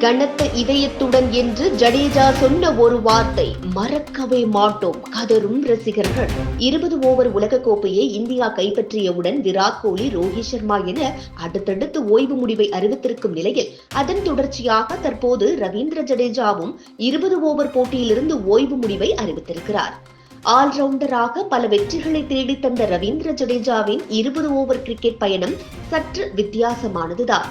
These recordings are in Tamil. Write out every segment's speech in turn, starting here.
கனத்த இதயத்துடன் என்று ஜடேஜா சொன்ன ஒரு வார்த்தை மறக்கவே மாட்டோம் கதரும் ரசிகர்கள். 20 ஓவர் உலகக்கோப்பையை இந்தியா கைப்பற்றியவுடன் விராட் கோலி, ரோஹித் சர்மா என அடுத்தடுத்து ஓய்வு முடிவை அறிவித்திருக்கும் நிலையில் அதன் தொடர்ச்சியாக தற்போது ரவீந்திர ஜடேஜாவும் 20 ஓவர் போட்டியிலிருந்து ஓய்வு முடிவை அறிவித்திருக்கிறார். ஆல்ரவுண்டராக பல வெற்றிகளை தேடித்தந்த ரவீந்திர ஜடேஜாவின் 20 ஓவர் கிரிக்கெட் பயணம் சற்று வித்தியாசமானதுதான்.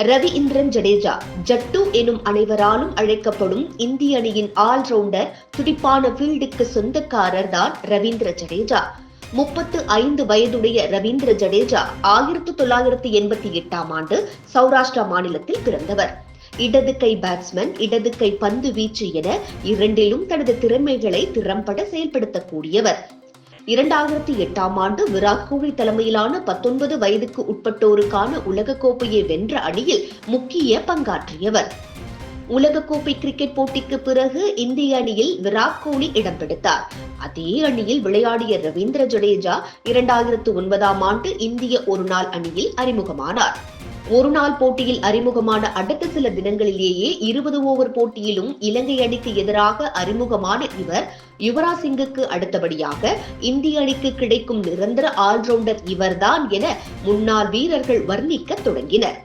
ரவீந்திரன் ஜடேஜா ஜட்டு எனும் அனைவராலும் அழைக்கப்படும் இந்திய அணியின் ஆல்ரவுண்டர். துடிப்பான ஃபீல்டுக்கு சொந்தக்காரர் தான் ரவீந்திர ஜடேஜா. 35 வயதுடைய ரவீந்திர ஜடேஜா 1988ஆம் ஆண்டு சௌராஷ்டிரா மாநிலத்தில் பிறந்தவர். இடது கை பேட்ஸ்மேன், இடது கை பந்து வீச்சு என இரண்டிலும் தனது திறமைகளை திறம்பட செயல்படுத்தக்கூடியவர். 2008ஆம் ஆண்டு விராட் கோலி தலைமையிலான 19 வயதுக்கு உட்பட்டோருக்கான உலகக்கோப்பையை வென்ற அணியில் முக்கிய பங்காற்றியவர். உலகக்கோப்பை கிரிக்கெட் போட்டிக்கு பிறகு இந்திய அணியில் விராட் கோலி இடம் பிடித்தார். அதே அணியில் விளையாடிய ரவீந்திர ஜடேஜா 2009ஆம் ஆண்டு இந்திய ஒருநாள் அணியில் அறிமுகமானார். ஒருநாள் போட்டியில் அறிமுகமான அடுத்த சில தினங்களிலேயே 20 ஓவர் போட்டியிலும் இலங்கை அணிக்கு எதிராக அறிமுகமான இவர் யுவராஜ் சிங்குக்கு அடுத்தபடியாக இந்திய அணிக்கு கிடைக்கும் நிரந்தர ஆல்ரவுண்டர் இவர்தான் என முன்னாள் வீரர்கள் வர்ணிக்க தொடங்கினர்.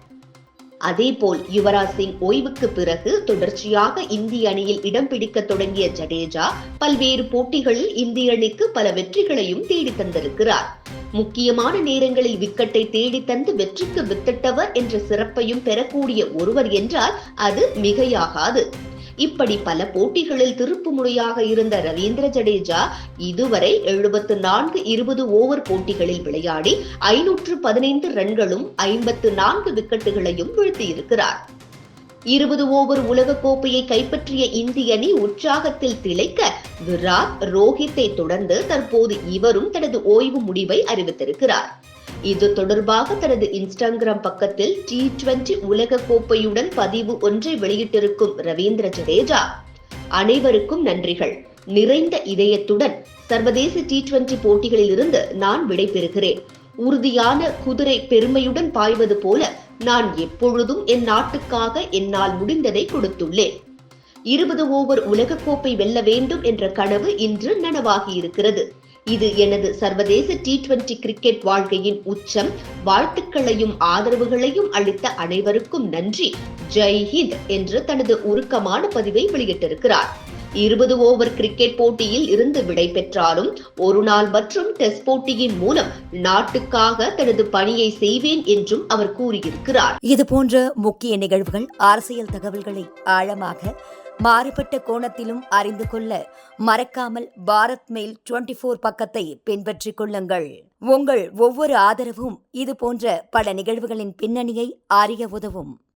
அதேபோல் யுவராஜ் சிங் ஓய்வுக்கு பிறகு தொடர்ச்சியாக இந்திய அணியில் இடம் பிடிக்க தொடங்கிய ஜடேஜா பல்வேறு போட்டிகளில் இந்திய அணிக்கு பல வெற்றிகளையும் தேடி தந்திருக்கிறார். முக்கியமான நேரங்களில் விக்கெட்டை தேடி தந்து வெற்றிக்கு வித்திட்டவர் என்ற சிறப்பையும் பெறக்கூடிய ஒருவர் என்றால் அது மிகையாகாது. இப்படி பல போட்டிகளில் திருப்பு முனையாக இருந்த ரவீந்திர ஜடேஜா இதுவரை 74 20 ஓவர் போட்டிகளில் விளையாடி 515 ரன்களும் 54 விக்கெட்டுகளையும் வீழ்த்தியிருக்கிறார். 20 ஓவர் உலகக்கோப்பையை கைப்பற்றிய இந்திய அணி உற்சாகத்தில் திளைக்க விராட், ரோஹித்தை தொடர்ந்து தற்போது இவரும் தனது ஓய்வு முடிவை அறிவித்திருக்கிறார். இது தொடர்பாக தனது இன்ஸ்டாகிராம் பக்கத்தில் T20 உலக கோப்பையுடன் பதிவு ஒன்றை வெளியிட்டிருக்கும் ரவீந்திர ஜடேஜா, அனைவருக்கும் நன்றிகள். நிறைந்த இதயத்துடன் சர்வதேச T20 போட்டிகளில் இருந்து நான் விடைபெறுகிறேன். உறுதியான குதிரை பெருமையுடன் பாய்வது போல நான் எப்பொழுதும் என் நாட்டுக்காக என்னால் முடிந்ததை கொடுத்துள்ளேன். 20 ஓவர் உலகக்கோப்பை வெல்ல வேண்டும் என்ற கனவு இன்று நனவாகி இருக்கிறது. இது எனது சர்வதேச T20 கிரிக்கெட் வாழ்க்கையின் உச்சம். வாழ்த்துக்களையும் ஆதரவுகளையும் அளித்த அனைவருக்கும் நன்றி. ஜெய் ஹிந்த் என்று தனது உருக்கமான பதிவை வெளியிட்டிருக்கிறார். 20 ஓவர் கிரிக்கெட் போட்டியில் இருந்து விடை பெற்றாலும் ஒரு நாள் மற்றும் டெஸ்ட் போட்டியின் மூலம் நாட்டுக்காக தனது பணியை செய்வேன் என்றும் அவர் கூறியிருக்கிறார். இதுபோன்ற முக்கிய நிகழ்வுகள், அரசியல் தகவல்களை ஆழமாக மாறுபட்ட கோணத்திலும் அறிந்து கொள்ள மறக்காமல் பாரத் மெயில் 24 பக்கத்தை பின்பற்றிக் கொள்ளுங்கள். உங்கள் ஒவ்வொரு ஆதரவும் இதுபோன்ற பல நிகழ்வுகளின் பின்னணியை அறிய உதவும்.